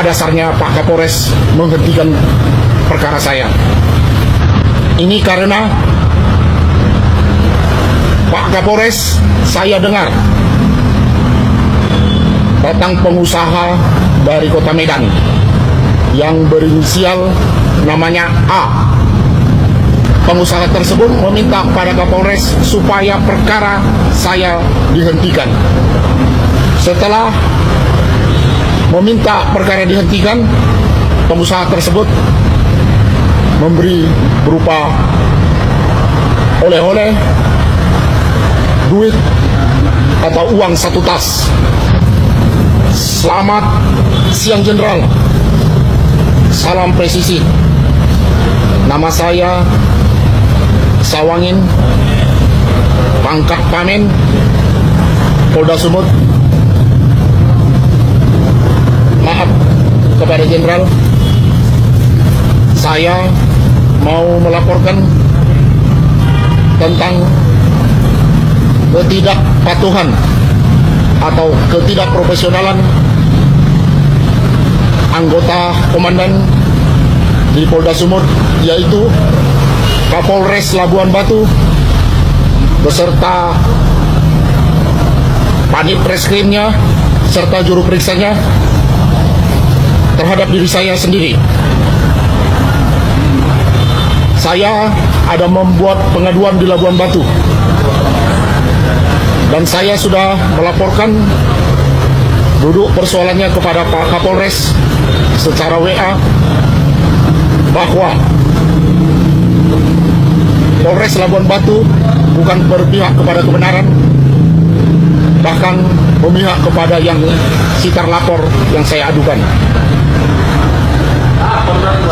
Apa dasarnya Pak Kapolres menghentikan perkara saya? Ini karena Pak Kapolres, saya dengar datang pengusaha dari Kota Medan yang berinisial namanya A. Pengusaha tersebut meminta kepada Kapolres supaya perkara saya dihentikan. Setelah meminta perkara dihentikan, pengusaha tersebut memberi berupa oleh-oleh, duit atau uang 1 tas. Selamat siang Jenderal, salam presisi. Nama saya Sawangin, pangkat Pamen, Polda Sumut. Maaf kepada Jenderal, saya mau melaporkan tentang ketidakpatuhan atau ketidakprofesionalan anggota komandan di Polda Sumut, yaitu Kapolres Labuan Batu beserta Panit Reskrimnya serta juru periksanya terhadap diri saya sendiri. Saya ada membuat pengaduan di Labuan Batu dan saya sudah melaporkan duduk persoalannya kepada Pak Kapolres secara WA bahwa Polres Labuan Batu bukan berpihak kepada kebenaran, bahkan memihak kepada yang sitar lapor yang saya adukan.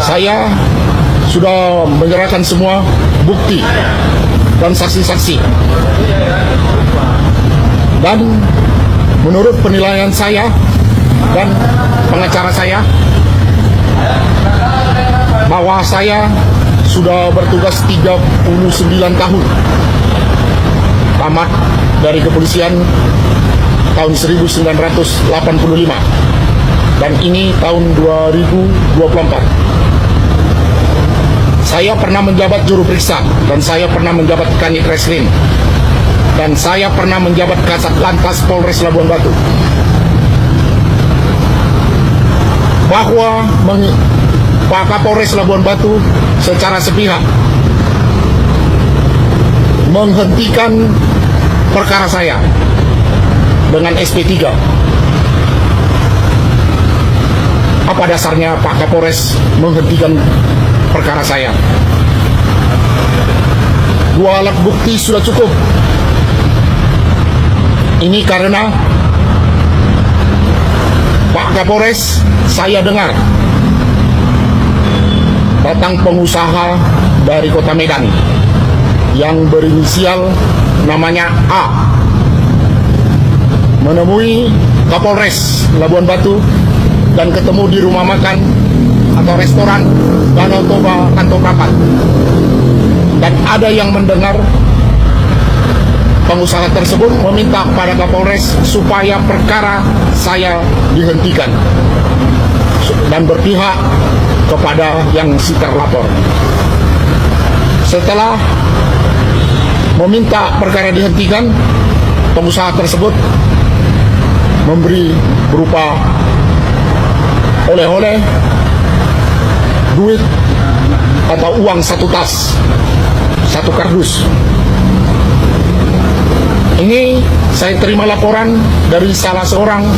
Saya sudah menyerahkan semua bukti dan saksi-saksi, dan menurut penilaian saya dan pengacara saya bahwa saya sudah bertugas 39 tahun, tamat dari kepolisian tahun 1985, dan ini tahun 2024. Saya pernah menjabat juru periksa, dan saya pernah menjabat Kanit Reskrim, dan saya pernah menjabat Kasat Lantas Polres Labuan Batu. Bahwa Pak Kapolres Labuan Batu secara sepihak menghentikan perkara saya dengan SP3. Apa dasarnya Pak Kapolres menghentikan perkara saya? 2 alat bukti sudah cukup. Ini karena Pak Kapolres, saya dengar datang pengusaha dari Kota Medan yang berinisial namanya A menemui Kapolres Labuan Batu dan ketemu di rumah makan atau restoran Danau Toba Kantong Rapat, dan ada yang mendengar pengusaha tersebut meminta kepada Kapolres supaya perkara saya dihentikan dan berpihak kepada yang sitar lapor. Setelah meminta perkara dihentikan, pengusaha tersebut memberi berupa oleh-oleh, duit atau uang 1 tas, 1 kardus. Ini saya terima laporan dari salah seorang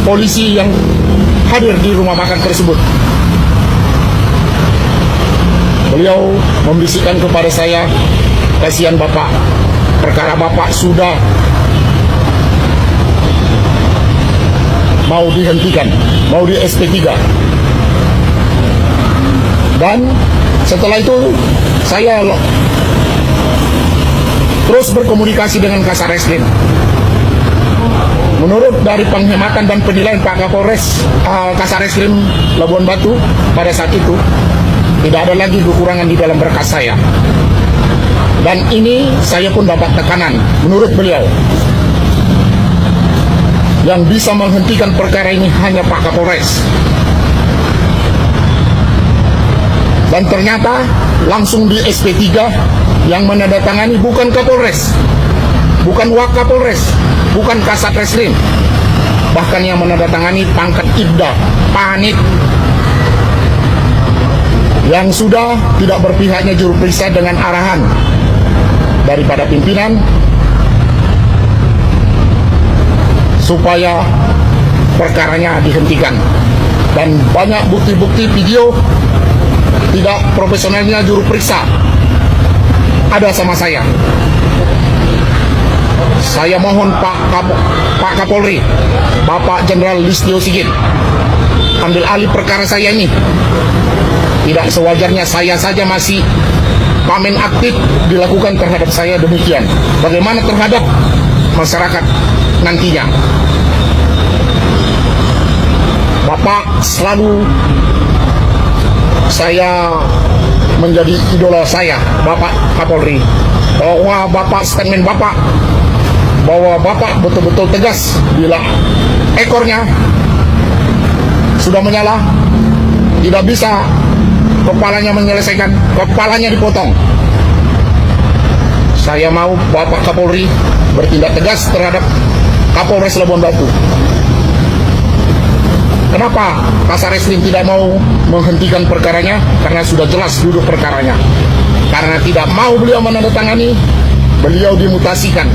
polisi yang hadir di rumah makan tersebut. Beliau membisikkan kepada saya, kasihan Bapak, perkara Bapak sudah mau dihentikan, mau di SP3. Dan setelah itu saya terus berkomunikasi dengan Kasat Reskrim. Menurut dari penghematan dan penilaian Pak Kapolres, Kasat Reskrim Labuan Batu pada saat itu, tidak ada lagi kekurangan di dalam berkas saya. Dan ini saya pun dapat tekanan menurut beliau. Yang bisa menghentikan perkara ini hanya Pak Kapolres. Dan ternyata langsung di SP3 yang menandatangani bukan Kapolres, bukan Wakapolres, bukan Kasat Reskrim. Bahkan yang menandatangani pangkat Ibda, Panit, yang sudah tidak berpihaknya juru periksa dengan arahan daripada pimpinan supaya perkaranya dihentikan. Dan banyak bukti-bukti video tidak profesionalnya juru periksa ada sama saya. Saya mohon Pak Kapolri, Bapak Jenderal Listio Sigit, ambil alih perkara saya ini. Tidak sewajarnya saya saja masih pamen aktif dilakukan terhadap saya demikian. Bagaimana terhadap masyarakat nantinya? Bapak selalu saya menjadi idola saya, Bapak Kapolri. Bahwa Bapak statement Bapak, bahwa Bapak betul-betul tegas bila ekornya sudah menyala, tidak bisa kepalanya menyelesaikan, kepalanya dipotong. Saya mau Bapak Kapolri bertindak tegas terhadap Kapolres Labuan Batu. Kenapa Kasat Reskrim tidak mau menghentikan perkaranya? Karena sudah jelas duduk perkaranya. Karena tidak mau beliau menandatangani, beliau dimutasikan.